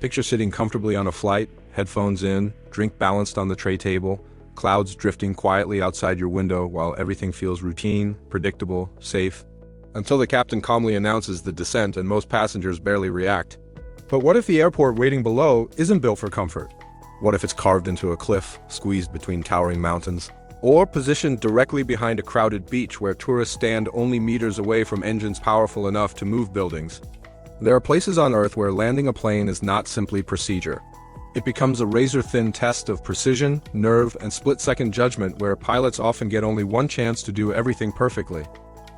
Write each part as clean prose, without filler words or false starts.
Picture sitting comfortably on a flight, headphones in, drink balanced on the tray table, clouds drifting quietly outside your window while everything feels routine, predictable, safe. Until the captain calmly announces the descent and most passengers barely react. But what if the airport waiting below isn't built for comfort? What if it's carved into a cliff, squeezed between towering mountains? Or positioned directly behind a crowded beach where tourists stand only meters away from engines powerful enough to move buildings? There are places on Earth where landing a plane is not simply procedure. It becomes a razor-thin test of precision, nerve, and split-second judgment where pilots often get only one chance to do everything perfectly.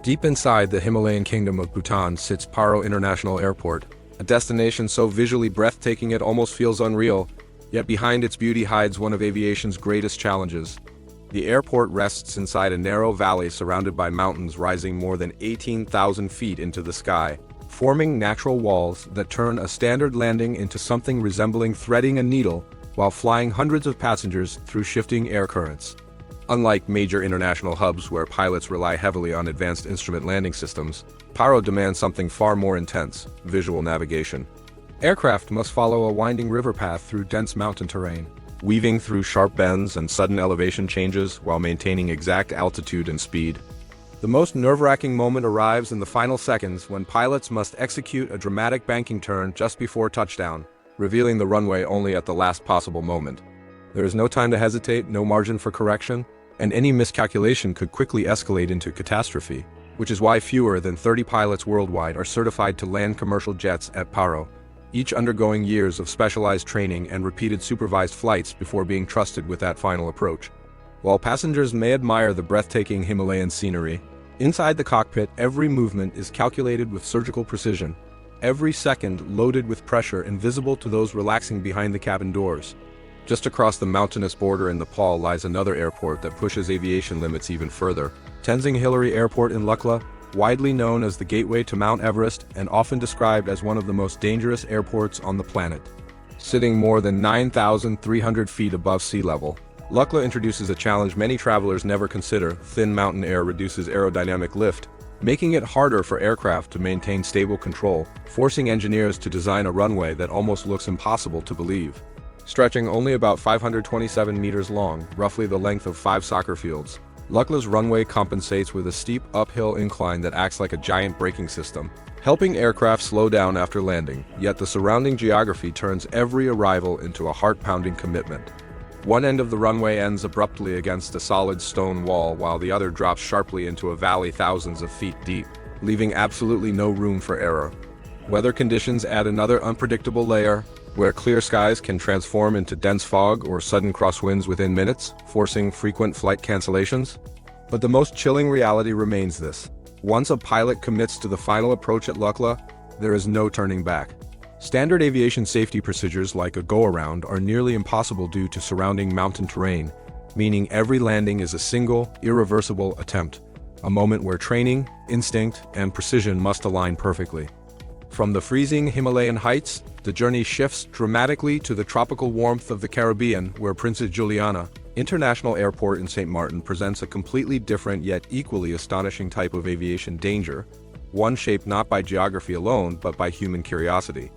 Deep inside the Himalayan kingdom of Bhutan sits Paro International Airport, a destination so visually breathtaking it almost feels unreal, yet behind its beauty hides one of aviation's greatest challenges. The airport rests inside a narrow valley surrounded by mountains rising more than 18,000 feet into the sky, forming natural walls that turn a standard landing into something resembling threading a needle while flying hundreds of passengers through shifting air currents. Unlike major international hubs where pilots rely heavily on advanced instrument landing systems, Paro demands something far more intense: visual navigation. Aircraft must follow a winding river path through dense mountain terrain, weaving through sharp bends and sudden elevation changes while maintaining exact altitude and speed. The most nerve-wracking moment arrives in the final seconds when pilots must execute a dramatic banking turn just before touchdown, revealing the runway only at the last possible moment. There is no time to hesitate, no margin for correction, and any miscalculation could quickly escalate into catastrophe, which is why fewer than 30 pilots worldwide are certified to land commercial jets at Paro, each undergoing years of specialized training and repeated supervised flights before being trusted with that final approach. While passengers may admire the breathtaking Himalayan scenery, inside the cockpit every movement is calculated with surgical precision, every second loaded with pressure invisible to those relaxing behind the cabin doors. Just across the mountainous border in Nepal lies another airport that pushes aviation limits even further. Tenzing Hillary Airport in Lukla, widely known as the gateway to Mount Everest and often described as one of the most dangerous airports on the planet. Sitting more than 9,300 feet above sea level, Lukla introduces a challenge many travelers never consider: thin mountain air reduces aerodynamic lift, making it harder for aircraft to maintain stable control, forcing engineers to design a runway that almost looks impossible to believe. Stretching only about 527 meters long, roughly the length of 5 soccer fields, Lukla's runway compensates with a steep uphill incline that acts like a giant braking system, helping aircraft slow down after landing, yet the surrounding geography turns every arrival into a heart-pounding commitment. One end of the runway ends abruptly against a solid stone wall while the other drops sharply into a valley thousands of feet deep, leaving absolutely no room for error. Weather conditions add another unpredictable layer, where clear skies can transform into dense fog or sudden crosswinds within minutes, forcing frequent flight cancellations. But the most chilling reality remains this: once a pilot commits to the final approach at Lukla, there is no turning back. Standard aviation safety procedures like a go-around are nearly impossible due to surrounding mountain terrain, meaning every landing is a single, irreversible attempt, a moment where training, instinct, and precision must align perfectly. From the freezing Himalayan heights, the journey shifts dramatically to the tropical warmth of the Caribbean, where Princess Juliana International Airport in St. Martin presents a completely different yet equally astonishing type of aviation danger, one shaped not by geography alone but by human curiosity.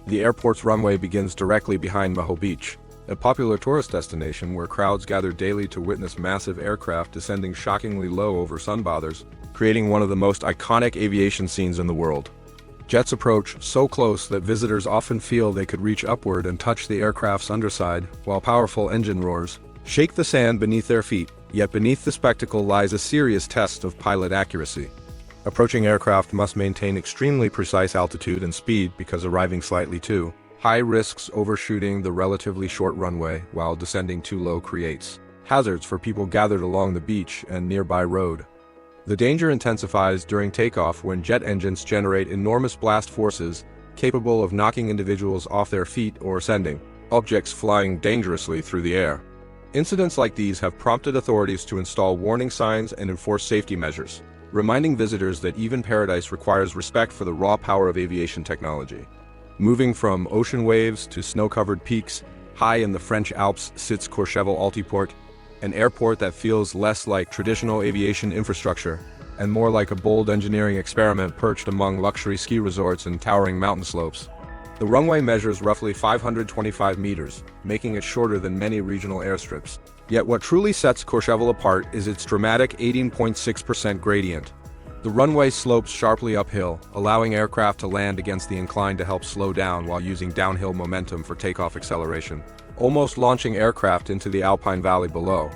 The airport's runway begins directly behind Maho Beach, a popular tourist destination where crowds gather daily to witness massive aircraft descending shockingly low over sunbathers, creating one of the most iconic aviation scenes in the world. Jets approach so close that visitors often feel they could reach upward and touch the aircraft's underside, while powerful engine roars shake the sand beneath their feet. Yet beneath the spectacle lies a serious test of pilot accuracy. Approaching aircraft must maintain extremely precise altitude and speed because arriving slightly too high risks overshooting the relatively short runway, while descending too low creates hazards for people gathered along the beach and nearby road. The danger intensifies during takeoff when jet engines generate enormous blast forces capable of knocking individuals off their feet or sending objects flying dangerously through the air. Incidents like these have prompted authorities to install warning signs and enforce safety measures, reminding visitors that even paradise requires respect for the raw power of aviation technology. Moving from ocean waves to snow-covered peaks, high in the French Alps sits Courchevel Altiport, an airport that feels less like traditional aviation infrastructure and more like a bold engineering experiment perched among luxury ski resorts and towering mountain slopes. The runway measures roughly 525 meters, making it shorter than many regional airstrips. Yet what truly sets Courchevel apart is its dramatic 18.6% gradient. The runway slopes sharply uphill, allowing aircraft to land against the incline to help slow down while using downhill momentum for takeoff acceleration, almost launching aircraft into the Alpine Valley below.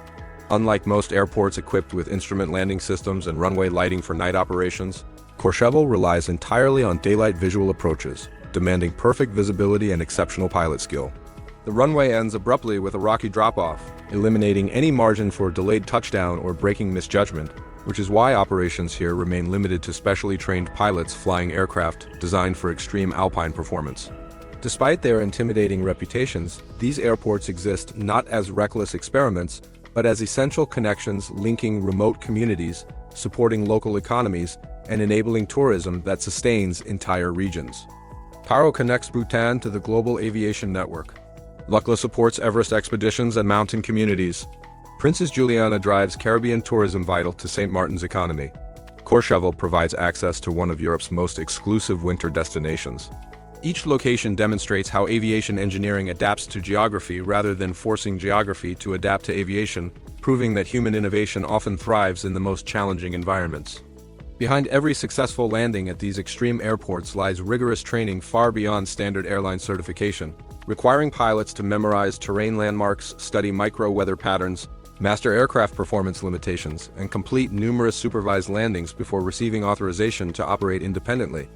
Unlike most airports equipped with instrument landing systems and runway lighting for night operations, Courchevel relies entirely on daylight visual approaches, demanding perfect visibility and exceptional pilot skill. The runway ends abruptly with a rocky drop-off, eliminating any margin for delayed touchdown or braking misjudgment, which is why operations here remain limited to specially trained pilots flying aircraft designed for extreme alpine performance. Despite their intimidating reputations, these airports exist not as reckless experiments, but as essential connections linking remote communities, supporting local economies, and enabling tourism that sustains entire regions. Paro connects Bhutan to the global aviation network. Lukla supports Everest expeditions and mountain communities. Princess Juliana drives Caribbean tourism vital to St. Martin's economy. Courchevel provides access to one of Europe's most exclusive winter destinations. Each location demonstrates how aviation engineering adapts to geography rather than forcing geography to adapt to aviation, proving that human innovation often thrives in the most challenging environments. Behind every successful landing at these extreme airports lies rigorous training far beyond standard airline certification, requiring pilots to memorize terrain landmarks, study micro-weather patterns, master aircraft performance limitations, and complete numerous supervised landings before receiving authorization to operate independently.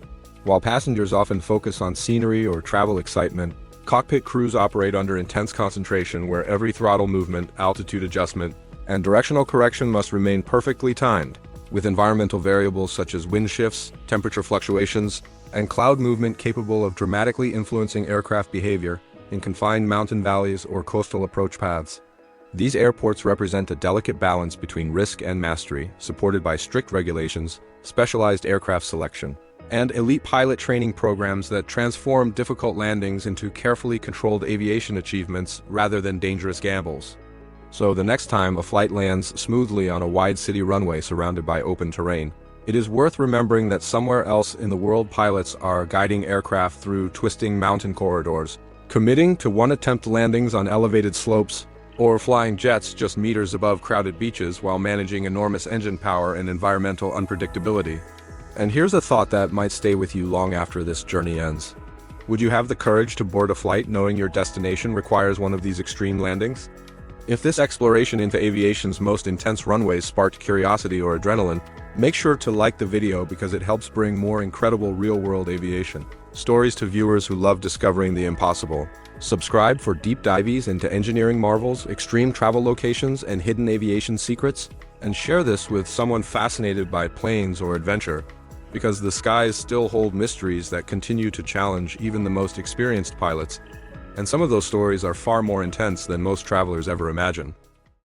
While passengers often focus on scenery or travel excitement, cockpit crews operate under intense concentration where every throttle movement, altitude adjustment, and directional correction must remain perfectly timed, with environmental variables such as wind shifts, temperature fluctuations, and cloud movement capable of dramatically influencing aircraft behavior in confined mountain valleys or coastal approach paths. These airports represent a delicate balance between risk and mastery, supported by strict regulations, specialized aircraft selection, and elite pilot training programs that transform difficult landings into carefully controlled aviation achievements rather than dangerous gambles. So the next time a flight lands smoothly on a wide city runway surrounded by open terrain, it is worth remembering that somewhere else in the world pilots are guiding aircraft through twisting mountain corridors, committing to one-attempt landings on elevated slopes, or flying jets just meters above crowded beaches while managing enormous engine power and environmental unpredictability. And here's a thought that might stay with you long after this journey ends. Would you have the courage to board a flight knowing your destination requires one of these extreme landings? If this exploration into aviation's most intense runways sparked curiosity or adrenaline, make sure to like the video because it helps bring more incredible real-world aviation stories to viewers who love discovering the impossible. Subscribe for deep dives into engineering marvels, extreme travel locations, and hidden aviation secrets, and share this with someone fascinated by planes or adventure, because the skies still hold mysteries that continue to challenge even the most experienced pilots, and some of those stories are far more intense than most travelers ever imagine.